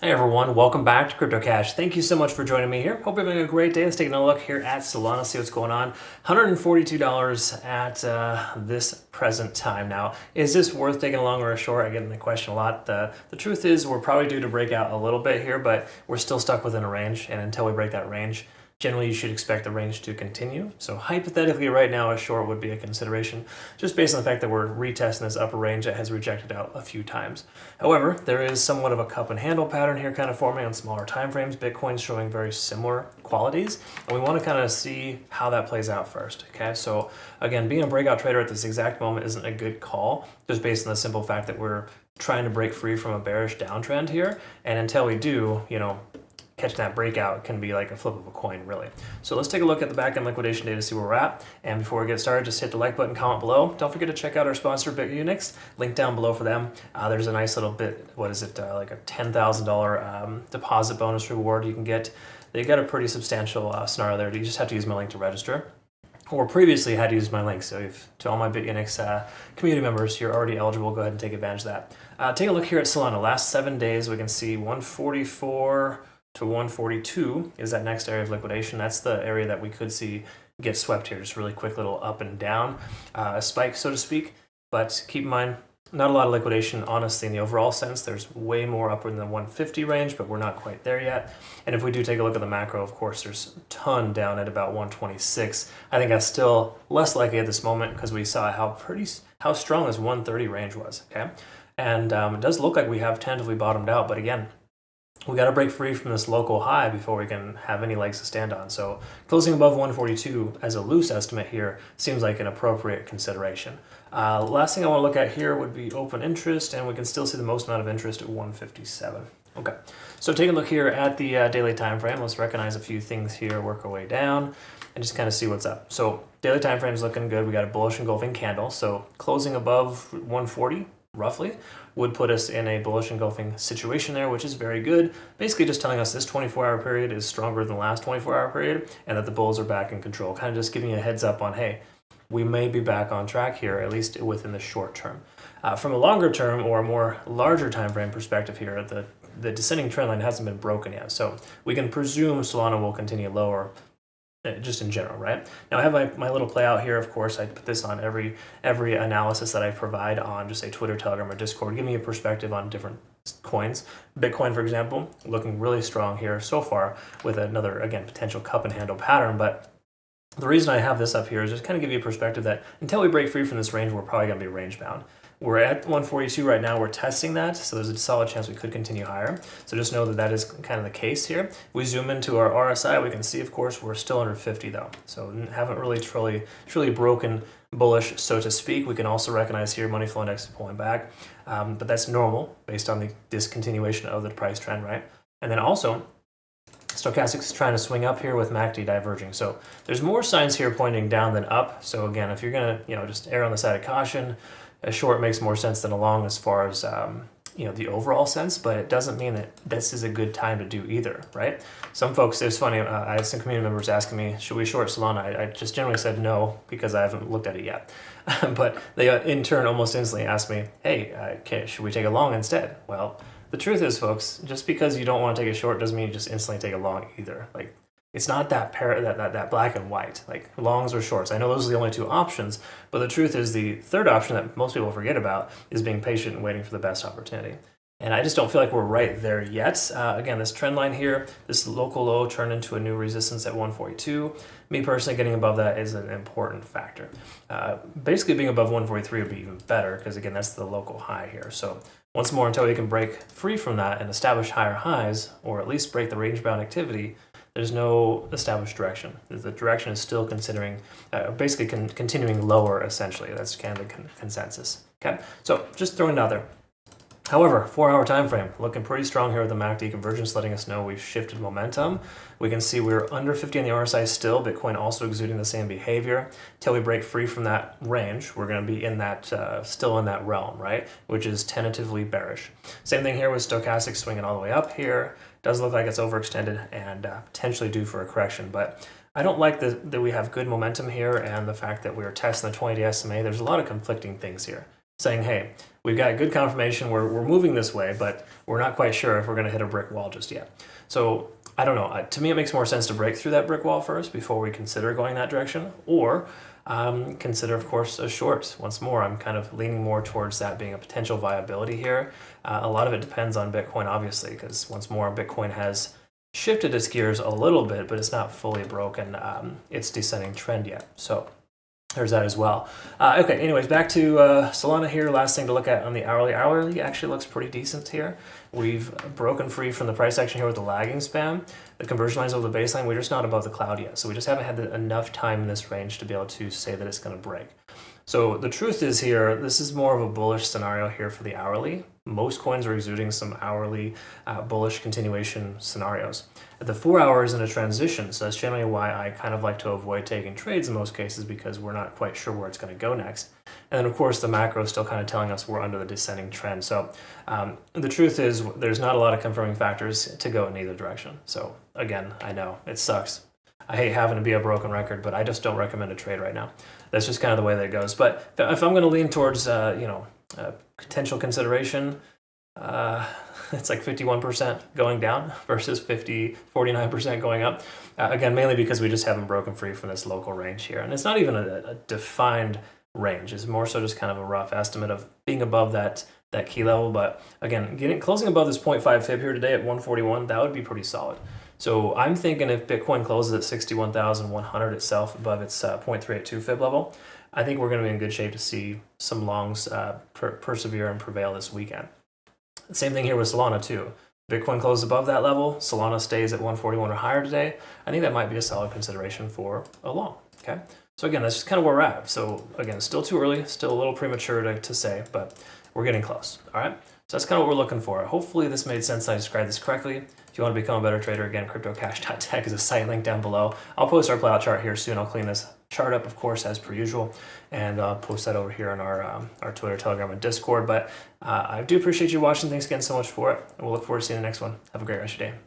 Hey everyone, welcome back to Crypto Cash. Thank you so much for joining me here. Hope you're having a great day. Let's take a look here at Solana, see what's going on. $142 at this present time. Now, is this worth taking a long or a short? I get the question a lot. The truth is we're probably due to break out a little bit here, but we're still stuck within a range. And until we break that range, generally you should expect the range to continue. So hypothetically right now, a short would be a consideration, just based on the fact that we're retesting this upper range that has rejected out a few times. However, there is somewhat of a cup and handle pattern here kind of forming on smaller time frames. Bitcoin's showing very similar qualities, and we want to kind of see how that plays out first. Okay, so again, being a breakout trader at this exact moment isn't a good call, just based on the simple fact that we're trying to break free from a bearish downtrend here, and until we do, catching that breakout can be like a flip of a coin, really. So let's take a look at the back-end liquidation data, see where we're at. And before we get started, just hit the like button, comment below. Don't forget to check out our sponsor, Bitunix. Link down below for them. There's a nice little bit, like a $10,000 deposit bonus reward you can get. They got a pretty substantial scenario there. You just have to use my link to register. Or previously had to use my link. So if to all my Bitunix community members, you're already eligible, go ahead and take advantage of that. Take a look here at Solana. Last 7 days, we can see 144 to 142 is that next area of liquidation. That's the area that we could see get swept here. Just really quick little up and down spike, so to speak. But keep in mind, not a lot of liquidation, honestly, in the overall sense. There's way more upward in the 150 range, but we're not quite there yet. And if we do take a look at the macro, of course, there's a ton down at about 126. I think that's still less likely at this moment because we saw how strong this 130 range was, okay? And it does look like we have tentatively bottomed out, but again, we got to break free from this local high before we can have any legs to stand on. So closing above 142 as a loose estimate here seems like an appropriate consideration. Last thing I want to look at here would be open interest, and we can still see the most amount of interest at 157. Okay, so taking a look here at the daily time frame, let's recognize a few things here, work our way down, and just kind of see what's up. So daily time frame is looking good. We got a bullish engulfing candle, so closing above 140 roughly would put us in a bullish engulfing situation there, which is very good. Basically just telling us this 24-hour period is stronger than the last 24-hour period and that the bulls are back in control. Kind of just giving you a heads up on, hey, we may be back on track here, at least within the short term. From a longer term or a more larger time frame perspective here, the descending trend line hasn't been broken yet. So we can presume Solana will continue lower just in general, right? Now I have my little play out here. Of course, I put this on every analysis that I provide on just say Twitter, Telegram, or Discord, giving you a perspective on different coins. Bitcoin, for example, looking really strong here so far with another, again, potential cup and handle pattern. But the reason I have this up here is just kind of give you a perspective that until we break free from this range, we're probably going to be range bound. We're at 142 right now. We're testing that, so there's a solid chance we could continue higher. So just know that that is kind of the case here. If we zoom into our RSI, we can see, of course, we're still under 50 though. So haven't really truly broken bullish, so to speak. We can also recognize here money flow index is pulling back, but that's normal based on the discontinuation of the price trend, right? And then also, Stochastics is trying to swing up here with MACD diverging. So there's more signs here pointing down than up. So again, if you're gonna, just err on the side of caution, a short makes more sense than a long as far as the overall sense, but it doesn't mean that this is a good time to do either, right? Some folks, it's funny, I had some community members asking me, should we short Solana? I just generally said no because I haven't looked at it yet. But they in turn almost instantly asked me, hey, should we take a long instead? Well, the truth is, folks, just because you don't want to take a short doesn't mean you just instantly take a long either. Like, it's not that black and white, like longs or shorts. I know those are the only two options, but the truth is the third option that most people forget about is being patient and waiting for the best opportunity. And I just don't feel like we're right there yet. Again, this trend line here, this local low turned into a new resistance at 142. Me personally, getting above that is an important factor. Basically, being above 143 would be even better because, again, that's the local high here. So once more, until we can break free from that and establish higher highs, or at least break the range-bound activity, there's no established direction. The direction is still continuing lower, essentially. That's kind of the consensus. Okay, so just throwing it out there. However, 4-hour time frame, looking pretty strong here with the MACD convergence, letting us know we've shifted momentum. We can see we're under 50 on the RSI still, Bitcoin also exuding the same behavior. Till we break free from that range, we're going to be in that, still in that realm, right? Which is tentatively bearish. Same thing here with Stochastics swinging all the way up here. Does look like it's overextended and potentially due for a correction, but I don't like that we have good momentum here and the fact that we're testing the 20-day SMA. There's a lot of conflicting things here. saying, hey, we've got good confirmation, we're moving this way, but we're not quite sure if we're going to hit a brick wall just yet. So I don't know. To me, it makes more sense to break through that brick wall first before we consider going that direction, or consider, of course, a short. Once more, I'm kind of leaning more towards that being a potential viability here. A lot of it depends on Bitcoin, obviously, because once more, Bitcoin has shifted its gears a little bit, but it's not fully broken its descending trend yet. So there's that as well. Okay, anyways, back to Solana here. Last thing to look at on the hourly. Hourly actually looks pretty decent here. We've broken free from the price action here with the lagging span. The conversion line's over the baseline. We're just not above the cloud yet. So we just haven't had enough time in this range to be able to say that it's going to break. So the truth is here, this is more of a bullish scenario here for the hourly. Most coins are exuding some hourly bullish continuation scenarios. The 4 hours in a transition, so that's generally why I kind of like to avoid taking trades in most cases, because we're not quite sure where it's going to go next. And then of course the macro is still kind of telling us we're under the descending trend. So the truth is there's not a lot of confirming factors to go in either direction. So again, I know it sucks. I hate having to be a broken record, but I just don't recommend a trade right now. That's just kind of the way that it goes. But if I'm going to lean towards, potential consideration, it's like 51% going down versus 49% going up. Again, mainly because we just haven't broken free from this local range here. And it's not even a defined range. It's more so just kind of a rough estimate of being above that key level. But again, closing above this 0.5 fib here today at 141, that would be pretty solid. So I'm thinking if Bitcoin closes at 61,100 itself above its 0.382 fib level, I think we're going to be in good shape to see some longs persevere and prevail this weekend. Same thing here with Solana too. Bitcoin closes above that level, Solana stays at 141 or higher today. I think that might be a solid consideration for a long. Okay. So again, that's just kind of where we're at. So again, still too early, still a little premature to say, but we're getting close. All right. So that's kind of what we're looking for. Hopefully this made sense. I described this correctly. If you want to become a better trader, again, cryptocash.tech is a site link down below. I'll post our playout chart here soon. I'll clean this chart up, of course, as per usual, and I'll post that over here on our Twitter, Telegram, and Discord. But I do appreciate you watching. Thanks again so much for it. And we'll look forward to seeing the next one. Have a great rest of your day.